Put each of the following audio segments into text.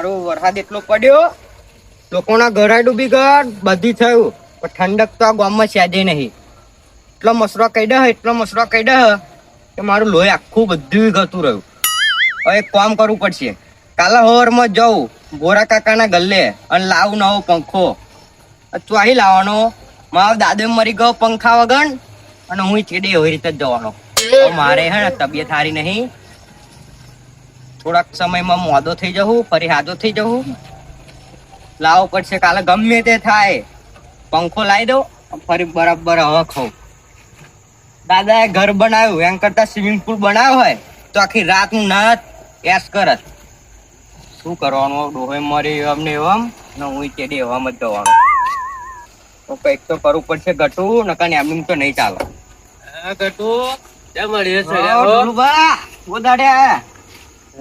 હારું વરસાદ એટલો પડ્યો, લોકોના ઘરે ડૂબી ગયા, બધી થયું, પણ ઠંડક તો આ ગામમાં સહેજે નહીં. એટલો મસરો કહી દે કે મારું લોહી આખું બધું ગતું રહ્યું. હવે એક કામ કરવું પડશે, કાલે સવારમાં જાઉં ગોરા કાકાના ગલ્લે અને લાવું નવો પંખો. ચોહી લાવવાનો, મારો દાદો મરી ગયો પંખા વગર, અને હું ચીડી એવી રીતે જ જવાનો. મારે હે ને તબિયત સારી નહીં, થોડાક સમયમાં મોદો થઈ જવું, ફરી હાજો થઈ જવું. લાવવો પડશે કાલે, ગમે તે થાય પંખો લાવી દઉં, ફરી બરાબર હવા ખાઉં. દાદાએ ઘર બનાવ્યું એમ કરતા સ્વિમિંગ પુલ બનાવ્યો હોય તો આખી રાત નું નાત એસ કરત. શું કરવાનું, ડોહે મરી એમ ને એમ, ને હું ચેડી એવામાં જ જવાનો. તો કંઈક તો કરવું પડશે ગટુ, નકર એમનું તો નહીં ચાલે. ગટુ ક્યાં મળીએ છે?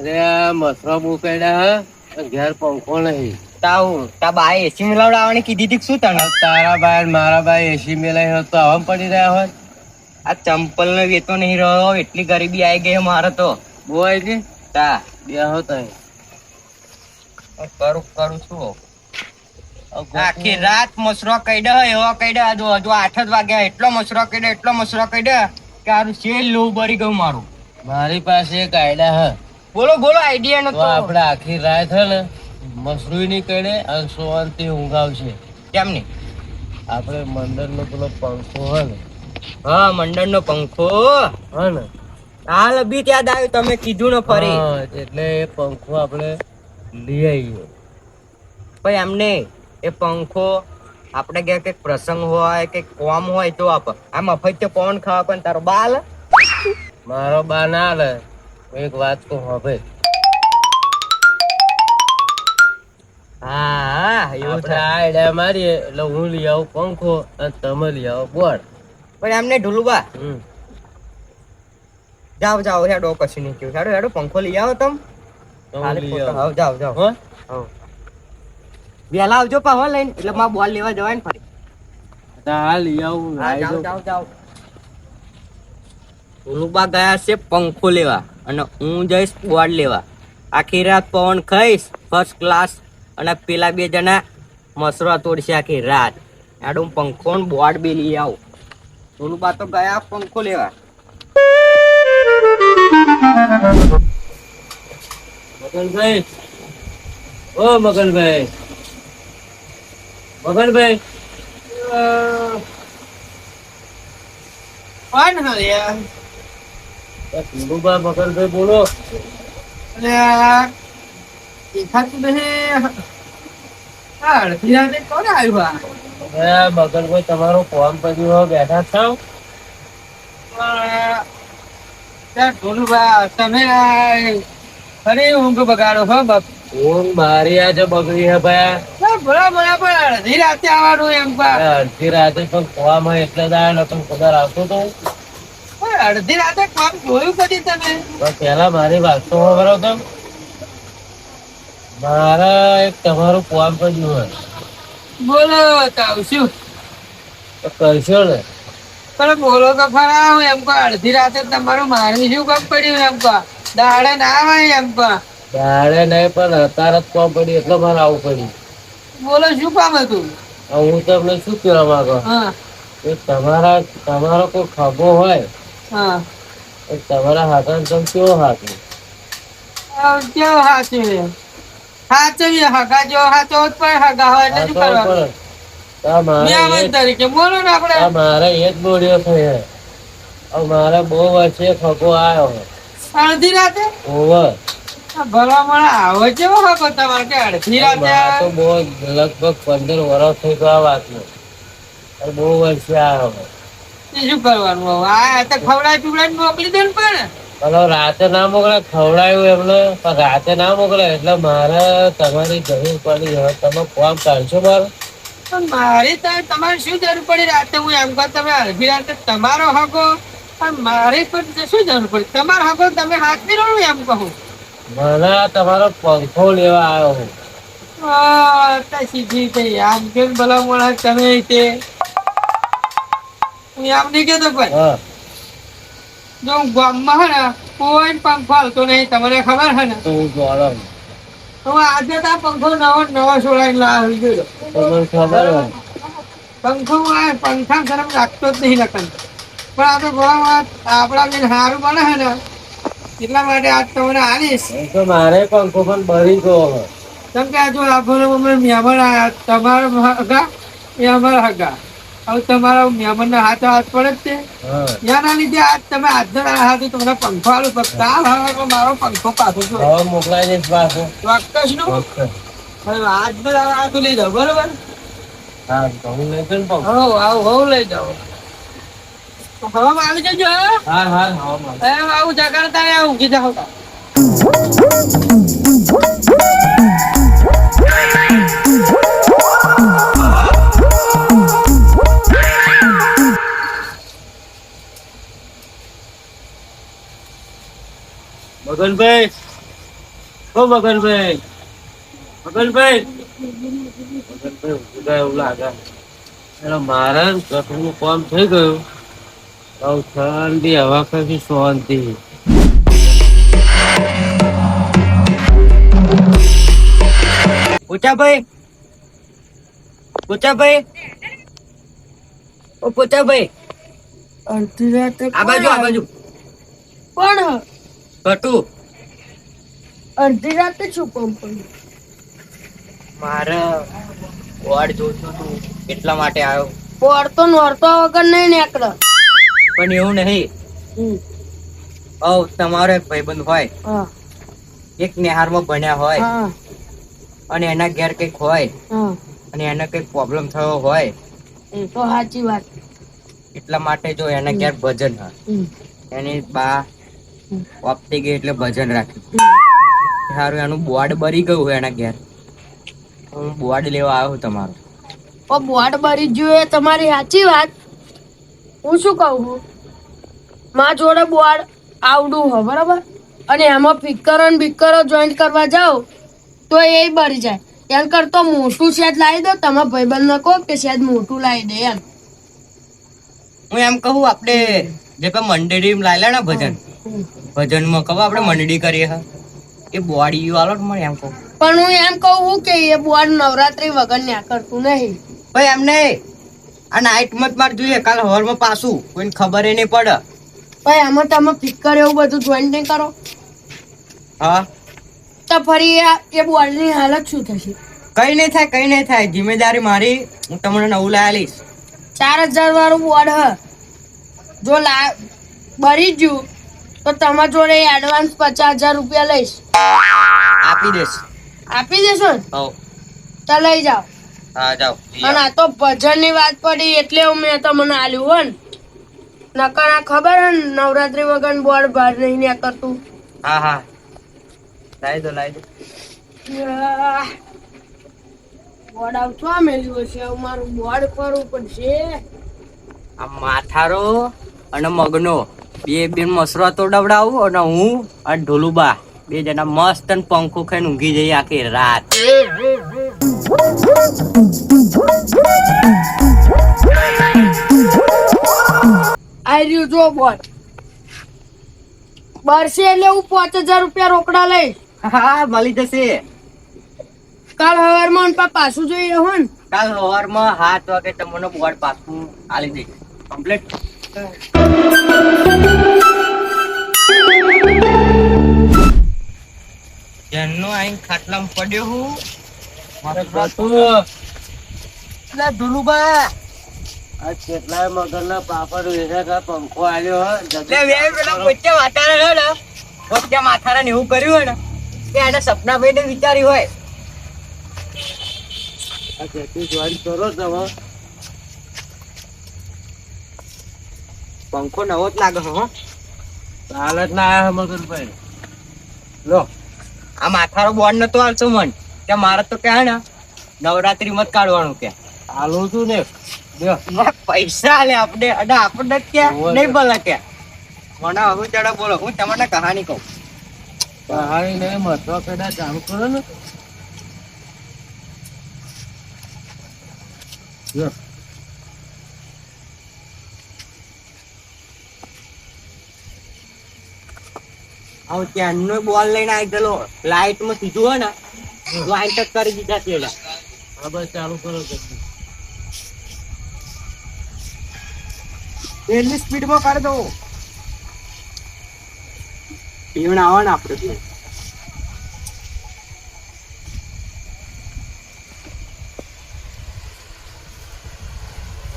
અરે મસરા મુકાડ્યા હે, ઘેર પંખો નહીં. તા બાએ એસી મિલાવડાવવાની કીધી હતી શું તને? તારા ભાઈ મારા ભાઈ એસી મેલાઈ હોત તો આવા પડી રહ્યા હોત. આ ચંપલ નો વેતો નહીં રહ્યો, એટલી ગરીબી આવી ગઈ મારે તો. બહુ આવી ગઈ. તા બે હોત કરું છું. આખી રાત મસરો કહી દે, એવો કહી દે, હજુ 8 જ વાગ્યા, એટલો મસરો કહી દે કે આરું શેર લોહી ભરી ગયું મારું. મારી પાસે એક આઈડિયા હે. બોલો આઈડિયા નો. તો આપણે આખી રાત હે ને મસરૂ ની કડે અને સોવાનથી ઊંઘ આવશે. કેમ નહીં? આપણે મંડળ નો પેલો પંખો હે ને. હા, મંડળ નો પંખો હે ને. હાલ બી યાદ આવ્યું, તમે કીધું ને ફરી. એટલે એ પંખો આપણે લઈ આવીએ. ભાઈ એમને એ પંખો આપણે કઈક પ્રસંગ હોય કે કોમ હોય તો આપ આ મફત કોણ ખાવા, પણ તારો બાલ મારો બા ના લે. એક વાત કહું હવે. હા એવું થાય. આઈડિયા મારીએ એટલે હું લઈ આવું પંખો અને તમે લઈ આવો બોર્ડ. પણ એમને ઢુલુબા જાઓ હેડો, કશું નહીં કેવું. હેડો પંખો લઈ આવો તમે. જાઓ વેલા આવજો પાહો લઈને, એટલે મારે બોલ લેવા જવાય ને ફરી. હા લઈ આવું. જાઓ. ઢુલુબા ગયા છે પંખો લેવા અને હું જઈશ બોર્ડ લેવા. આખી રાત પવન ખાઈશ ફર્સ્ટ ક્લાસ, અને પેલા 2 જણા મસરા તોડશે આખી રાત. હેડો હું પંખો ને બોર્ડ બે લઈ આવું. ઢુલુબા તો ગયા પંખો લેવા. મગનભાઈ, ઓ મગનભાઈ, કોણ હરિયા? મગનભાઈ બોલો. મગનભાઈ તમારો ફોન પછી બેઠા છો. તમે ફરી ઊંઘ બગાડો હો બાપ. ઊંઘ મારી આજે બગડી હે ભાઈ. બરાબર અડધી રાતે આવવાનું એમ. અડધી રાતે પણ ખોવામાં એટલે જ આવ્યો નતો, પગાર આવતો તો. અડધી રાતે કામ જોયું કદી તમે? પેલા મારી વાત તો બરાબર. મારા એક તમારું ફોન પડ્યું હોય. બોલો શું કરશો ને? પણ બોલો તો ખરા. હું એમ કહું અડધી રાતે તમારું મારી શું કામ પડ્યું એમ કહો? દાડે ના હોય એમ કહો. દાડે નહીં પણ અત્યારે જ કોમ પડ્યું એટલે મારે આવું પડ્યું. બોલો શું કામ હતું? હું તમને શું કહેવા માંગો, તમારો કોઈ ખભો હોય તમારા હાથ તમે કેવો હાથ કેવો હાચું હાચવીએ હગા જો હાચો પણ હગા હોય એટલે શું કરવાનું? તરીકે બોલો ને આપણે. મારે એ જ બોલ્યો છે. મારે બહુ વર્ષે ખભો આવ્યો અડધી રાતે. ઓવર ભલામણ આવો કેવો હકો તમારે કે અડધી રાતે? તો બહુ લગભગ 15 વર્ષ થઈ ગયા વાતનો. બહુ વર્ષે આવ્યો. શું કરવાનું હવે? આ તો ખવડાવી મોકલી દે ને. પણ રાતે ના મોકલે, ખવડાયું એમને પણ રાતે ના મોકલે એટલે મારે તમારી જરૂર પડી. હવે તમે ફોર્મ કાઢશો મારે? પણ મારી તમારે શું જરૂર પડી રાતે? હું એમ કહું તમે અડધી રાતે તમારો હકો, પણ મારી પણ શું જરૂર પડી? તમારો હકો તમે હાથ ની લો એમ કહું. મને તમારો પંખો લેવા આવ્યો હું. સીધી થઈ આમ કેમ ભલા મોણા તમે તે હું આમ નહીં કેતો. પણ જો હું ગામમાં હે ને કોઈ પંખો હાલતો નહીં, તમને ખબર હે ને? હું જોડો હવે આજે તો આ પંખો નવો છોડાઈને લાવી ગયો. તમને ખબર હોય. પંખો આ પંખા ગરમ લાગતો જ નહીં લખન. પણ આ તો આપણા બેન સારું બને છે ને એટલા માટે આજ તમને આવીશ. એમ તો મારે પંખો પણ બળી ગયો હવે. કેમ કે આ જો આપણને અમે મહેમાન આવ્યા તમારા હગા એ અમારા હગા. હવે તમારા મહેમાનના હાથ પડે જ છે. હા. એના લીધે આજ તમે આજના હાથ તમને પંખો આલું પણ કાલ હવે તો મારો પંખો પાછો જો હવે મોકલાઈ દઈશ પાછું. ચોક્કસનું. ચોક્કસ. હવે આજનો હાથ લઈ જાઓ બરોબર. હા તો હું લઈ જઉં ને પંખો. હવ લઈ જાઓ. હવામાં આવી જજો હે. હા હા હા. આવું જગાડતા ને ઊંઘી જાઓ. મગનભાઈ, ઓ મગનભાઈ, મગનભાઈ, મગનભાઈ ઉભા એવું લાગે. એટલે મારે ઘરનું કામ થઈ ગયું. હવે ઠંડી હવા ખાધી શાંતિ. પોચાભાઈ, પોચાભાઈ, ઓ પોચાભાઈ, અડધી રાતે આ બાજુ કોણ ઘટુ. અડધી રાતે શું કામ પડ્યું? મારે વોર્ડ જોતું હતું એટલા માટે આવ્યો. પોરતો નોરતો વગર નહીં નીકળે. પણ એવું નહીં. તમારો એક ભાઈબંધ હોય હા એક નેહારમાં ભણ્યા હોય હા અને એના ઘેર કઈક હોય હા અને એને કઈક પ્રોબ્લેમ થયો હોય એ તો સાચી વાત. એટલા માટે જો એના ઘેર ભજન હોય હમ. એની બા વાપતી ગઈ એટલે ભજન રાખ્યું. સારું એનું બોર્ડ બરી ગયું હોય એના ઘેર. હું બોર્ડ લેવા આવ્યો છું તમારો. ઓ બોર્ડ ભરી ગયું એ તમારી સાચી વાત. હું શું કહું છું મારા જોડે બોર્ડ આવડું હોય બરાબર અને એમાં ફિકરો ને બિકરો જોઈન્ટ કરવા જાઓ તો એ ભરી જાય. એમ કરતો મોટું શેડ લાવી દો. તમારા ભાઈબંધને કહો કે શેડ મોટું લાવી દે એમ. હું એમ કહું આપણે જે પેલા મંડળી લાયેલા ને ભજન ભજનમાં કહું આપણે મંડળી કરીએ હા એ બોર્ડ ઈ વાળો ને મને એમ કહું. પણ હું એમ કહું છું કે એ બોર્ડ નવરાત્રી વગર ન્યા કરતું નહીં. ભાઈ એમ નહીં આ નાઈટ મત માર જોઈએ કાલ હોલમાં પાછું કોઈને ખબર નહીં પડે. ભાઈ આમાં તમે ફિકર એવું બધું જોઈન્ટ નહીં કરો હા તો ફરી એ બોર્ડની હાલત શું થશે? કઈ નહીં થાય જિમ્મેદારી મારી. હું તમને નવું લાયા લઈશ. 4000 વાળું બોર્ડ હ જો ભરી ગયું તો તમારા જોડે એડવાન્સ 50,000 રૂપિયા લઈશ. આપી દેશ. આપી દેશો ને હવ તો લઈ જાઓ. હા જાઓ. અને આ તો ભજન ની વાત પડી એટલે મેં તમને આલ્યું હો ને. નકર આ ખબર હે ને નવરાત્રી વગર બોર્ડ બહાર નહીં ન્યા કરતું. હા લાવી દો બોર્ડ આવતો મેલ્યું હશે. હવે મારું બોર્ડ કરવું પડશે. આ માથારો અને મગનો બે મસરો તોડાવડાવું અને હું અને ઢોલુબા બે જણા મસ્ત અને પંખો ખાઈને ઊંઘી જઈએ આખી રાત. આ રહ્યું જો બોર્ડ બરસે એટલે હું 5000 રૂપિયા રોકડા લઈશ. હા મળી જશે. કાલ સવારમાં પાછું જોઈએ હો ને. કાલ સવારમાં 7 વાગે તમને બોર્ડ પાછું આલી દઈશ કમ્પ્લીટ. જેનો આઈ ખાટલામાં પડ્યો હું મારે ગતું. એટલે ઢોલુબા આ કેટલાય મગરના પાપડ વેચે કા પંખો આલ્યો હે. એટલે પેલા પોચ્યા માથારા હે ને પોચ્યા માથારા ને એવું કર્યું હોય ને કે એને સપનાભાઈ ને વિચાર્યું હોય. આ જેટલી જોઈન કરો તમે પંખો નવો જ લાગે હો. હાલત ના આયા મગનભાઈ. લો આ માથારો બોર્ડ નતો આવતો મન કે મારે તો કે ને નવરાત્રી મત કાઢવાનું કે હાલું છું ને લ્યો. પૈસા લે આપણે અને આપણને ક્યાં નહીં બોલે કે મને હવે ચડા બોલો હું તમને કહાની કહું. કહાની ને મહત્વ પેલા ચાલુ કરો ને. લ્યો. હવે ત્યાંનો બોલ લઈને આવી ગયેલો લાઈટ માં સીધું હોય ને લાઈન ટચ કરી દીધા તેલા. હા બસ ચાલુ કરો જલ્દી. તેલની સ્પીડમાં કરી દો. પીવણ આવો ને આપણે તો.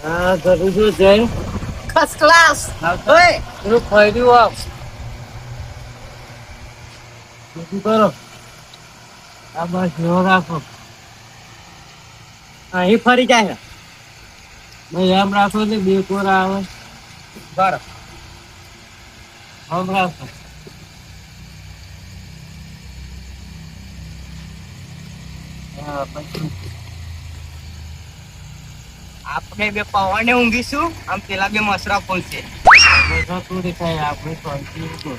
હા કરું છું જય. First class. ઓય પેલું ફર્યું આપ. બધું કરો. આ બસ જો રાખો. અહીં ફરી જાય. ભાઈ એમ રાખો ને બે કોરા આવે. બરાબર. આમ રાખો. હા પછી આપણે બે પવને ઊંઘીશું આમ પેલા બે મસરા ફૂલશે. બધા તું દેખાય આપણે શાંતિ ઉભો.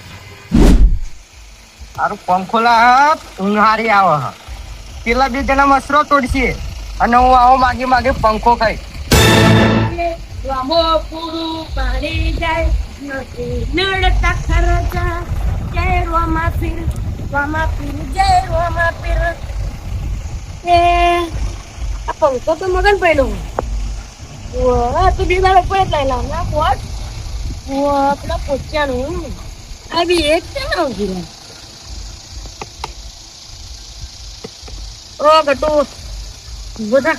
સારું પંખો લાવ ઊંઘ હારી આવે હા. પેલા બે જણા મસરો તોડશે અને હું આવો માગે માગે પંખો ખાઈ. રામો પૂરું પાણી જાય નથી નડતા ખરજા જય રોમા પીર જય રોમા પીર એ આ પંખો તો મગન પડ્યો વાહ તું બીમાર ઉપર જ લઈ લાવ ના બોટ વાહ પેલા પોચ્યાનું આ બી એક છે ને ઉભી ઓ ગટુ બધા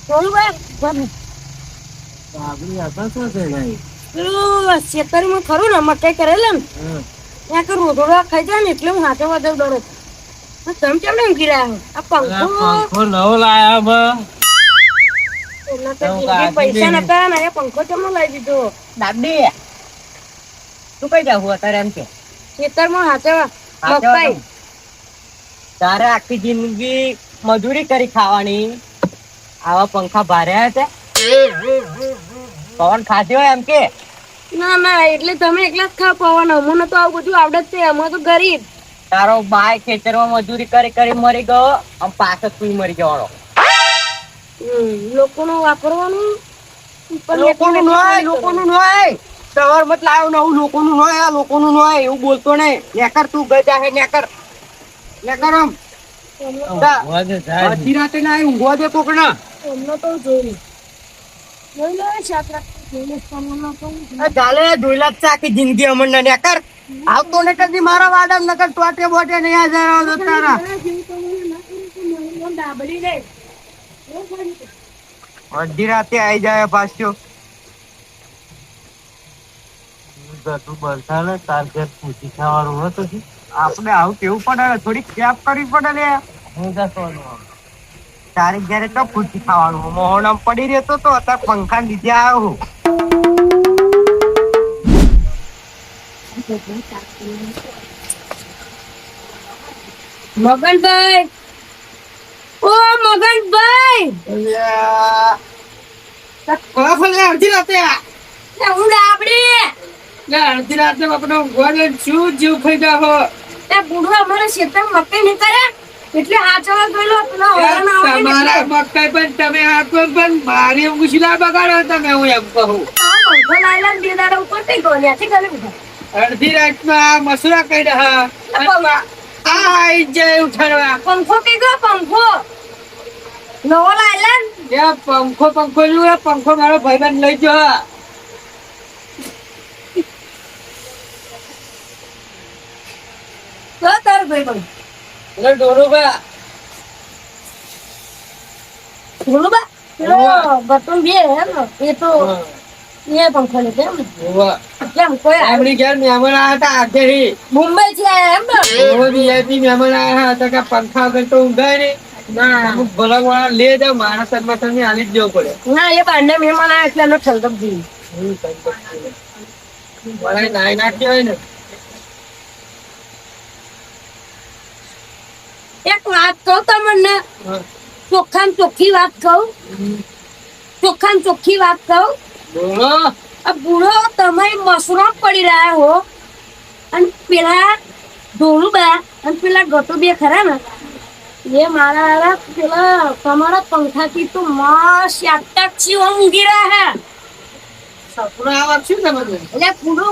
બોલું ભાઈ આપણી આશા શું છે ભાઈ? પેલું ખેતરમાં ખરું ને મકાઈ કરેલા ને હા. ત્યાં કે રોટોડા ખાઈ જાય ને એટલે હું હાથે વધુ ડરો તમે કેમ ને ઊંઘી રહ્યા આ અલા, પંખો પંખો નવો લાયા બા. એમના તો જિંદગી પૈસા નતા ને એ પંખો કેમ લઈ દીધો દાદી તું કઈ જાવ અત્યારે એમ કે ખેતરમાં હાથે મકાઈ તારે આખી જિંદગી મજૂરી કરી ખાવાની આવા પંખા ભાર્યા છે પવન ખાધી હોય એમ કે ના ના એટલે તમે એકલા જ ખાવ પવન અમને તો આવું બધું આવડે જ છે અમે તો ગરીબ તારો બાય ખેતરમાં મજૂરી કરી કરી મરી ગયો આમ પાછળ તું મરી જવાનો. લોકોનું વાપરવાનું પણ લોકોનું નોય લોકોનું નોય સવાર મત લાવ્યો નવું લોકોનું નોય આ લોકોનું નોય એવું બોલતો નહીં નેકર તું ગજા હે નેકર નેકર આમ ઊંઘવા દે, જાય છે. અડધી રાતે ના ઊંઘવા દે કોકના અમને તો જોઈ જોઈ લો શાકરા જોઈ લે સામાનમાં કહું ચાલે ધોઈલા જ છે આખી જિંદગી અમર નેકર આવતો ને કદી મારા વાડા નકર ટોટે બોટે નહીં આ જરા તારા ડાબડી રે અડધી રાતે આવી જાય પાછો તું બનતા ને તાર ઘેર પૂછી ખાવાનું હતું શું? આપણે આવું કેવું પડે થોડી કેપ કરવી પડે ને હું દસવાનું આમ. તારી ઘરે તો પૂછી ખાવાનું મોહન આમ પડી રહેતો તો અત્યારે પંખા લીધે આવ્યો મગનભાઈ ઓ મગનભાઈ અડધી રાતે હું ડાબડી અડધી રાતે આપણે ઊંઘવા દે શું જીવ ખાઈ જાવ એ બુઢો અમારા ખેતર મકાઈ નહીં કરે એટલે હાચવા ગયેલો પેલા ઓળાના આવે ને તમારા એટલે. મકાઈ પણ તમે આપો પણ મારી ઉછલા બગાડો તમે હું એમ કહું આ પંખો લાયેલા ને બે દાડા ઉપર થઈ ગયો ત્યાંથી ગયું બધા અડધી રાતમાં મસૂરા કઈ રહ્યા આઈ જાય ઉઠાડવા પંખો કઈ ગયો પંખો નવો લાયેલા ને એ પંખો નું એ પંખો મારો ભાઈબંધ લઈ ગયો તો તાર ભાઈ પણ એટલે ડોરોબા બોલો બા પેલો બટન બે એમ ને એ તો એ પંખો લે કેમ ને કેમ કોઈ આપણી ઘેર મહેમાન આવ્યા હતા આગેથી મુંબઈ થી આયા એમ ને VIP મહેમાન આવ્યા હતા કે પંખા વગર તો ઊંઘાય નહીં ના અમુક ભલા વાળા લે જાવ મારા સન્મા તમે હાલી જ જવું પડે ના એ બાંડે મહેમાન આયા એટલે એનો ઠલદક જોઈ વળાય નાઈ નાખ્યો હોય ને એક વાત કહું તમને ચોખ્ખામ ચોખ્ખી વાત કહું ચોખ્ખામ ચોખ્ખી વાત કહું બોલો આ બુઢો તમે મસરો પડી રહ્યા હો અને પેલા ધોળુબા અને પેલા ગટુ બે ખરા ને એ મારા પેલા તમારા પંખાથી તો મસ્ત આટકછી ઊંઘી રહ્યા હે સપના આવા છે ને બધું એટલે પૂરો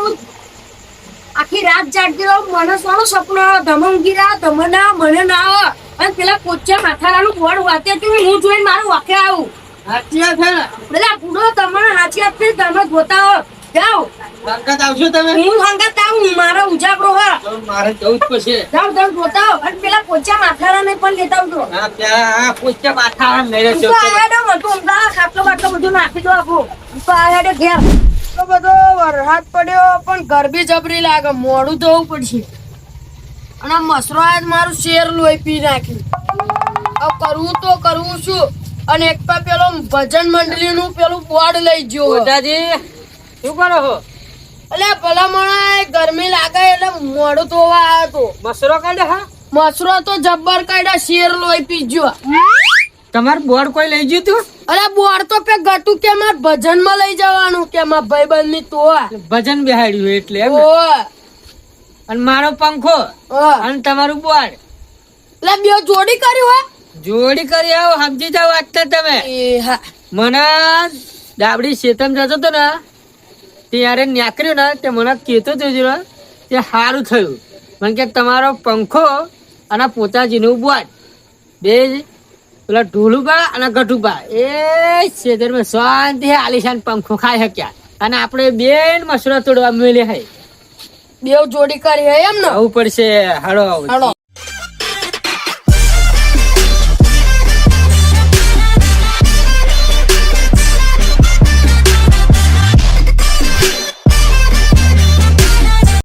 આખી રાત જાગતી રહું મને સોનું સપનું આવે ધમ ઊંઘી રહ્યા ધમ ના મને ના આવે અને પેલા પોચા માથારાનું બોર્ડ વાતે હતું હું જોઈને મારું વાકે આવું સાચી વાત છે ને પેલા પૂરો તમને હાચી આપી તમે જોતા હો જાઓ સંગત આવશો તમે હું હંગાત આવું મારો ઉજાગરો હા તો મારે જવું જ પડશે જાઓ તમે જોતા હો અને પેલા પોચા માથારાને પણ લેતા આવજો હા ત્યાં પૂછ્યા માથા લઈ હું તો આયા ડો મતો અમદાવાદ ખાટલો બાટલો બધું નાખી દો આપો હું તો આયા ડો ઘેર તો બધો વરસાદ પડ્યો પણ ગરબી જબરી લાગે મોડું ધોવું પડશે અને આ મસરો આજ મારું શેર લોહી પી નાખ્યું હવે કરવું શું અને એક પા પેલો ભજન મંડળીનું પેલું બોર્ડ લઈ ગયો ઓજાજી શું કરો છો એટલે ભલા મણા ગરમી લાગે એટલે મોડું ધોવા આવ્યો તો મસરો કાઢે હા મસરો તો જબ્બર કાઢ્યા શેર લોહી પી ગયો તમારું બોર્ડ કોઈ લઈ ગયું તું અરે બોર્ડ તો પે ગટુ કે માર ભજન માં લઈ જવાનું કે માર ભાઈબંધ ની તો ભજન બેહાડ્યું એટલે એમ ને? ઓય અને મારો પંખો ઓય અને તમારું બોર્ડ એટલે બે જોડી કર્યું હે જોડી કરી આવો સમજી જાવ વાંચતા તમે એ હા મને ડાબડી શેતમ જતો હતો ને ત્યારે ન્યાકર્યું ને તે મને કહેતો જોજો ને તે સારું થયું મને કે તમારો પંખો અને પોતાજીનું બોર્ડ બે પેલા ઢોલુબા અને ગઢુબા એ શેતરમાં શાંતિ આલિશાન પંખો ખાઈ શક્યા અને આપણે બેન મસરો તોડવા મેળે હે બે જોડી કરી હે એમ ને આવું પડશે હાલો હાલો